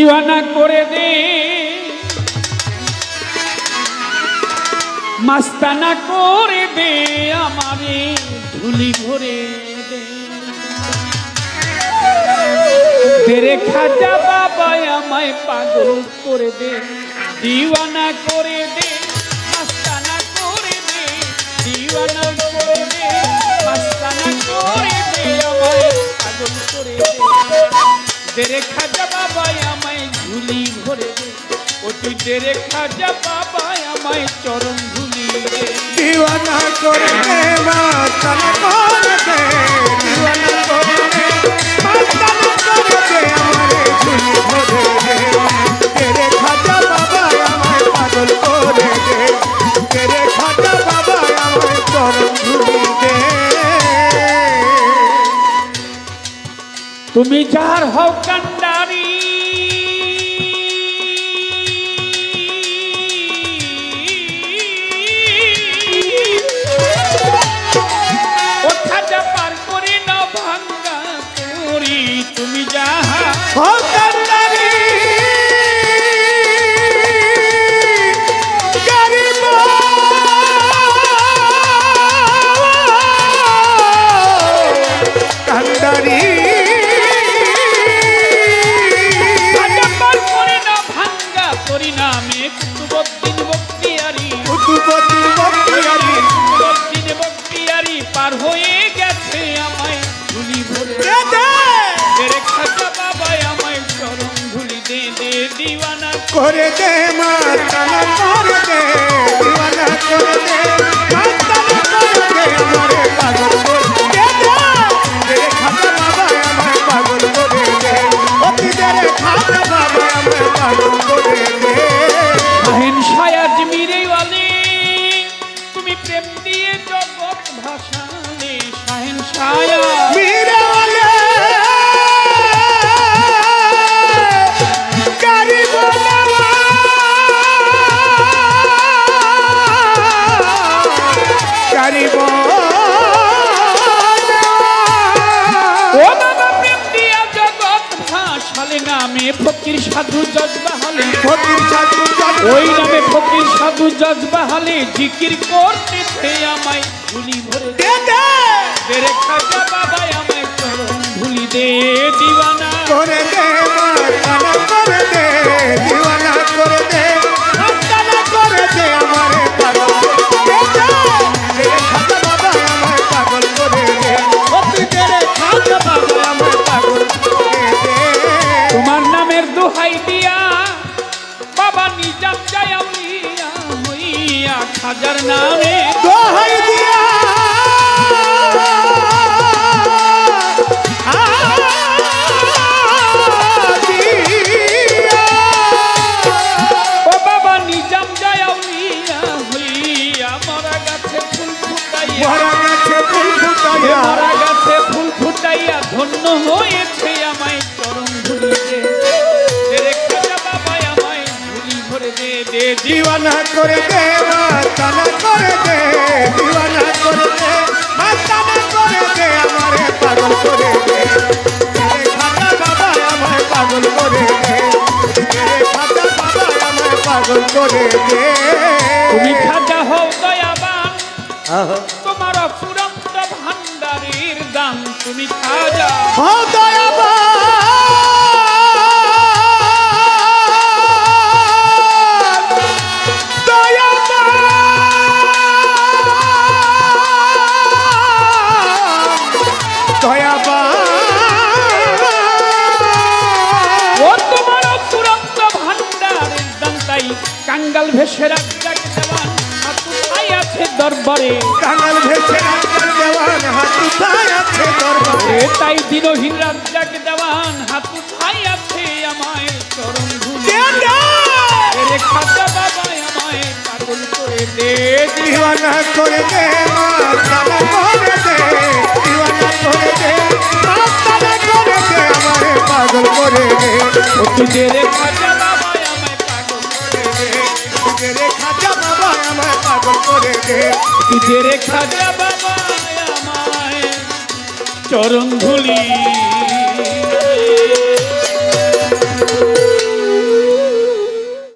দিওয়ানা করে দে, মাস্তানা করে দে, আমারে ধুলি ভরে দে। তেরে খাজা বাবা আমায় পাগল করে দে, দিওয়ানা করে দে, মাস্তানা করে দে, দিওয়ানা করে দে, মাস্তানা করে দে, আমায় পাগল করে দে। তেরে খাজা বাবা আমায় ঝুলি ভরে দে, ও তুই তেরে খাজা বাবা আমায় চরণ ধুলি দে। দিওয়ানা করে দে, মাস্তানা করে দে, দিওয়ানা করে দে, মাস্তানা করে দে, আমারে ঝুলি ভরে দে। তেরে খাজা বাবা আমায় পাগল করে দে, তেরে খাজা বাবা আমায় চরণ ধুলি দে। তুমি যার হও কান্ডারি, ও খাজা পার করে না ভাঙ্গা করি, তুমি যাহা হও কান্ডারি, গরিব কান্ডারি, খাজা পার করে না ভাঙ্গা করি নামে কুতুবউদ্দিন বখতিয়ারি, কুতুবউদ্দিন বখতিয়ারি, কুতুবউদ্দিন বখতিয়ারি পার হয়ে গেছে আমায় ধুলি ভরে দে। তেরে খাজা বাবা আমায় চরণ ধুলি দে, দে দিওয়ানা করে দে, মাস্তানা করে দে, দিওয়ানা করে দে, মাস্তানা করে দে, আমারে পাগল করে দে। তেরে খাজা বাবা আমায় পাগল করে দে, অতি তেরে খাজা বাবা আমায় পাগল করে দে। শাহেন শায়াজ মিরে ওয়ালি, তুমি প্রেম দিয়ে জগৎ ভাসালে, শাহেন শায়া মেরে ওয়ালে গরিব গরিব ও বাবা প্রেম দিয়া জগৎ ভাসালে, নামে ফকির সাধু জজবাহালে, ফকির সাধু ওই নামে ফকির সাধু জজবাহালে, জিকির করতেছে আমায় ধুলি ভরে দে। তেরে খাজা বাবা আমায় চরণ ধুলি দে, দিওয়ানা করে দে, মাস্তানা করে দে, দিওয়ানা করে দে, মাস্তানা করে দে, আমারে পাগল করে দে। তেরে খাজা বাবা আমায় পাগল করে দে, অতি তেরে খাজা বাবা আমায় পাগল করে দে। তোমার নামের দোহাই দিয়া বাবা নিজাম যায় আউলিয়া হইয়া, খাজার নামে দোহাই দিয়া ও বাবা নিজাম যায় আউলিয়া হইয়া, মরা গাছে ফুল ফুটাইয়া, মরা গাছে ফুল এ ফুটাইয়া, মরা গাছে ফুল ফুটাইয়া ধন্য হয়েছে আমায় চরণ ধুলি দে। তেরে খাজা বাবা আমায় ধুলি ভরে দে, দে দিওয়ানা করে দে, মাস্তানা করে দে, দিওয়ানা করে দে, মাস্তানা করে দে, আমারে পাগল করে দে। তেরে খাজা বাবা আমায় পাগল করে দে, তেরে খাজা বাবা আমায় পাগল করে দে। তুমি খাজা হও দয়াবান, তোমার অফুরন্ত ভান্ডারের দান, তুমি খাজা ও দয়াবান, ও তোমার অফুরন্ত ভান্ডারের দান, তাই কাঙ্গাল ভেসে রাজ্জাক দেওয়ান হাত উঠাই আছে দরবারে, কাঙাল ভেসে রাজ্জাক দেওয়ান হাত উঠায় আছে দরবারে। তাই দিনহীন রাজ্জাক দেওয়ান হাত উঠাই আছে আমায় চরণ ধুলি দে। তেরে খাজা বাবা আমায় পাগল করে দে, দিওয়ানা করে দে, মাস্তানা করে দে, দিওয়ানা করে দে, মাস্তানা করে দে, আমারে পাগল করে দে। ও তুই তেরে খাজা বাবা আমায় পাগল করে দে, তেরে খাজা বাবা আমায় পাগল করে দে। তুই তেরে খাজা বাবা আমায় চরণ ধুলি